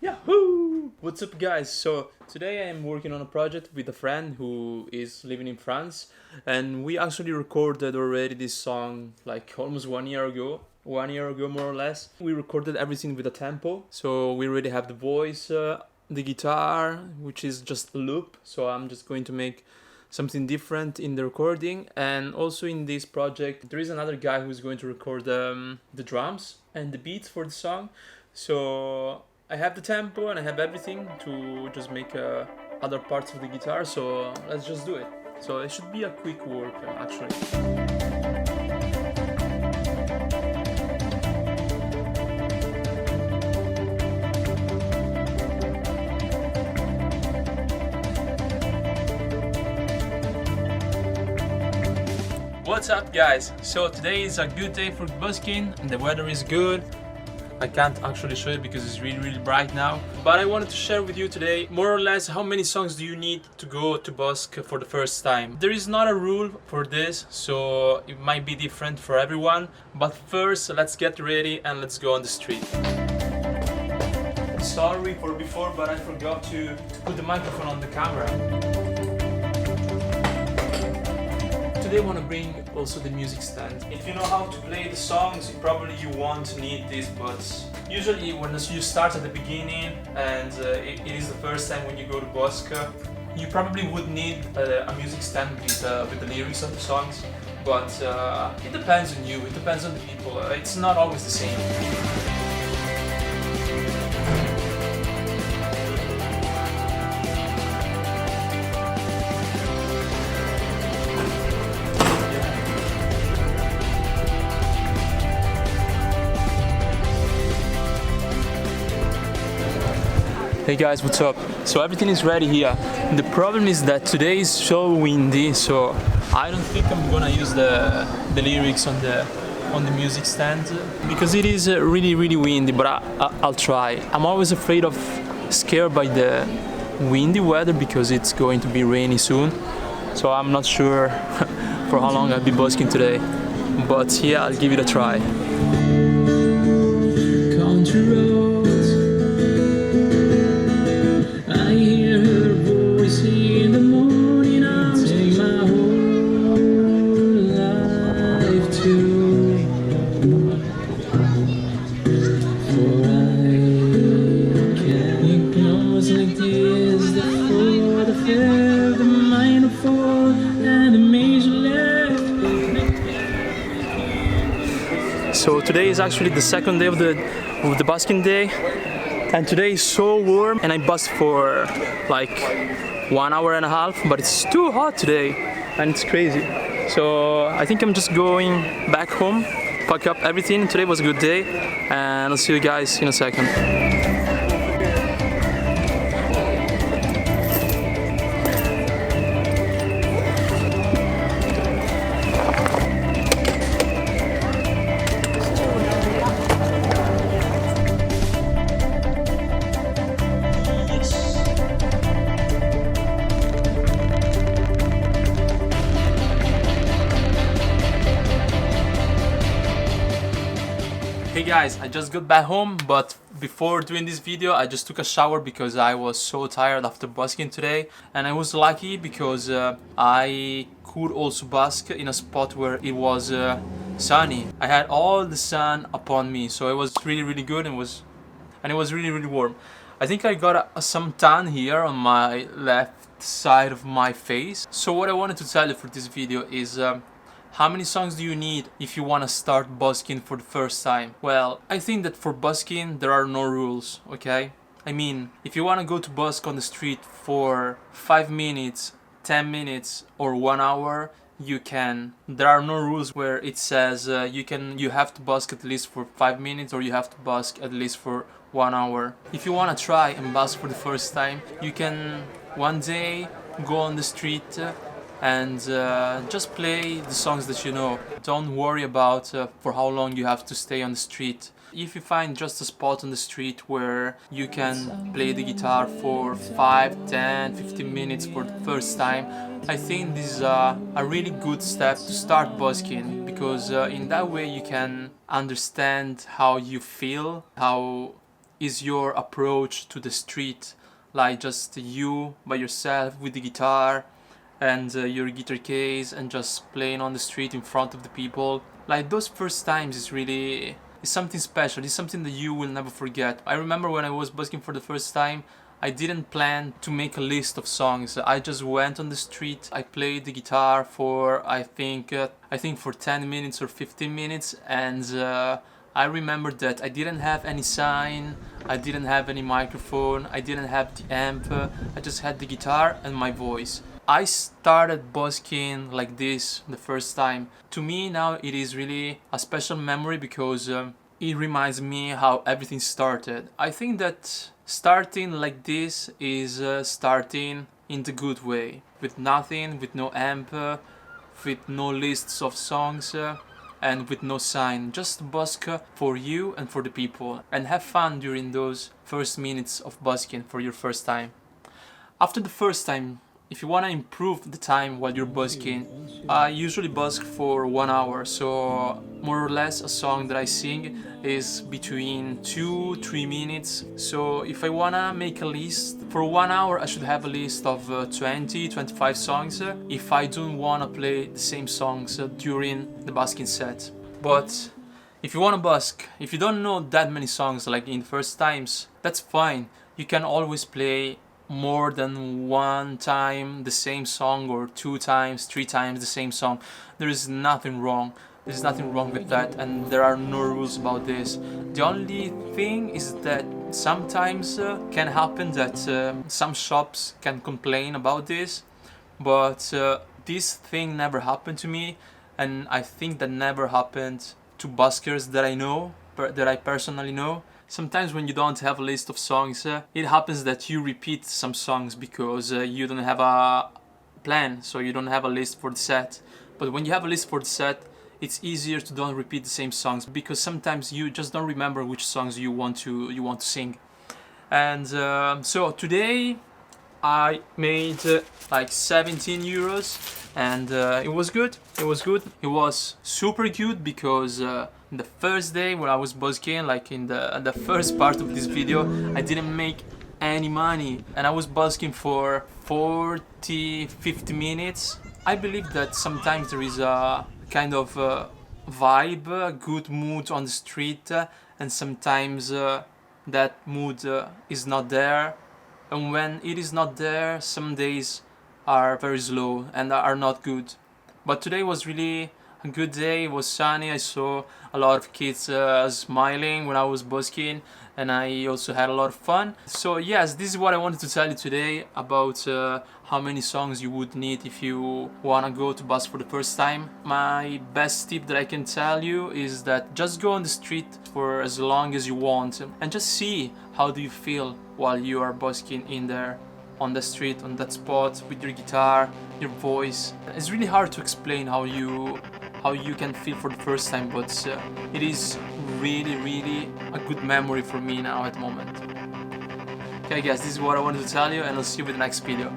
Yahoo! What's up, guys? So today I am working on a project with a friend who is living in France, and we actually recorded already this song like almost 1 year ago. 1 year ago, more or less. We recorded everything with a tempo, so we already have the voice, the guitar, which is just a loop. So I'm just going to make something different in the recording, and also in this project there is another guy who's going to record the drums and the beats for the song. So I have the tempo and I have everything to just make other parts of the guitar, so let's just do it. So it should be a quick work, actually. What's up, guys? So today is a good day for busking and the weather is good. I can't actually show it because it's really bright now, but I wanted to share with you today more or less how many songs do you need to go to busk for the first time. There is not a rule for this, so it might be different for everyone, but first let's get ready and let's go on the street. Sorry for before, but I forgot to put the microphone on the camera. Today I want to bring also the music stand. If you know how to play the songs, probably you won't need this, but usually when you start at the beginning and it is the first time when you go to busk, you probably would need a music stand with the lyrics of the songs, but it depends on you, it depends on the people, it's not always the same. Hey guys, what's up? So everything is ready here. The problem is that today is so windy, so I don't think I'm gonna use the lyrics on the music stand because it is really windy, but I'll try. I'm always scared by the windy weather because it's going to be rainy soon, so I'm not sure for how long I'll be busking today, but yeah, I'll give it a try. Country roads, I hear her voice in the morning. I'll take my whole life too, for I can't close like this. The fourth, the fifth, the minor fall, and the major left. So today is actually the second day of the busking day. And today is so warm and I busked for like 1 hour and a half, but it's too hot today and it's crazy. So I think I'm just going back home, pack up everything. Today was a good day and I'll see you guys in a second. Hey guys, I just got back home, but before doing this video I just took a shower because I was so tired after busking today, and I was lucky because I could also busk in a spot where it was sunny. I had all the sun upon me, so it was really good, and it was really warm. I think I got some tan here on my left side of my face. So what I wanted to tell you for this video is how many songs do you need if you want to start busking for the first time? Well, I think that for busking there are no rules, okay? I mean, if you want to go to busk on the street for 5 minutes, 10 minutes or 1 hour, you can. There are no rules where it says you have to busk at least for 5 minutes or you have to busk at least for 1 hour. If you want to try and busk for the first time, you can one day go on the street and just play the songs that you know. Don't worry about for how long you have to stay on the street. If you find just a spot on the street where you can play the guitar for 5, 10, 15 minutes for the first time, I think this is a really good step to start busking, because in that way you can understand how you feel, how is your approach to the street, like just you by yourself with the guitar and your guitar case and just playing on the street in front of the people. Like those first times is really, it's something special. It's something that you will never forget. I remember when I was busking for the first time, I didn't plan to make a list of songs. I just went on the street. I played the guitar for I think for 10 minutes or 15 minutes, and I remember that I didn't have any sign, I didn't have any microphone, I didn't have the amp. I just had the guitar and my voice. I started busking like this the first time. To me now it is really a special memory because it reminds me how everything started. I think that starting like this is starting in the good way, with nothing, with no amp, with no lists of songs, and with no sign. Just busk for you and for the people, and have fun during those first minutes of busking for your first time. After the first time, if you want to improve the time while you're busking, I usually busk for 1 hour, so more or less a song that I sing is between 2-3 minutes. So if I wanna make a list, for 1 hour I should have a list of 20-25 songs if I don't wanna play the same songs during the busking set. But if you wanna busk, if you don't know that many songs like in the first times, that's fine. You can always play more than one time the same song, or 2 times, 3 times the same song. There is nothing wrong. There's nothing wrong with that, and there are no rules about this. The only thing is that sometimes can happen that some shops can complain about this, but this thing never happened to me, and I think that never happened to buskers that I know, that I personally know. Sometimes when you don't have a list of songs, it happens that you repeat some songs because you don't have a plan, so you don't have a list for the set. But when you have a list for the set, it's easier to don't repeat the same songs, because sometimes you just don't remember which songs you want to sing. And so today I made like 17 euros, and it was good. It was good. It was super good because the first day when I was busking, like in the first part of this video, I didn't make any money, and I was busking for 40-50 minutes. I believe that sometimes there is a kind of vibe, a good mood on the street, and sometimes that mood is not there. And when it is not there, some days are very slow and are not good. But today was really a good day. It was sunny. I saw a lot of kids smiling when I was busking, and I also had a lot of fun. So yes, this is what I wanted to tell you today about how many songs you would need if you wanna go to busk for the first time. My best tip that I can tell you is that just go on the street for as long as you want and just see how do you feel while you are busking in there on the street, on that spot, with your guitar, your voice. It's really hard to explain how you can feel for the first time, but it is really a good memory for me now at the moment. Okay guys, this is what I wanted to tell you, and I'll see you with the next video.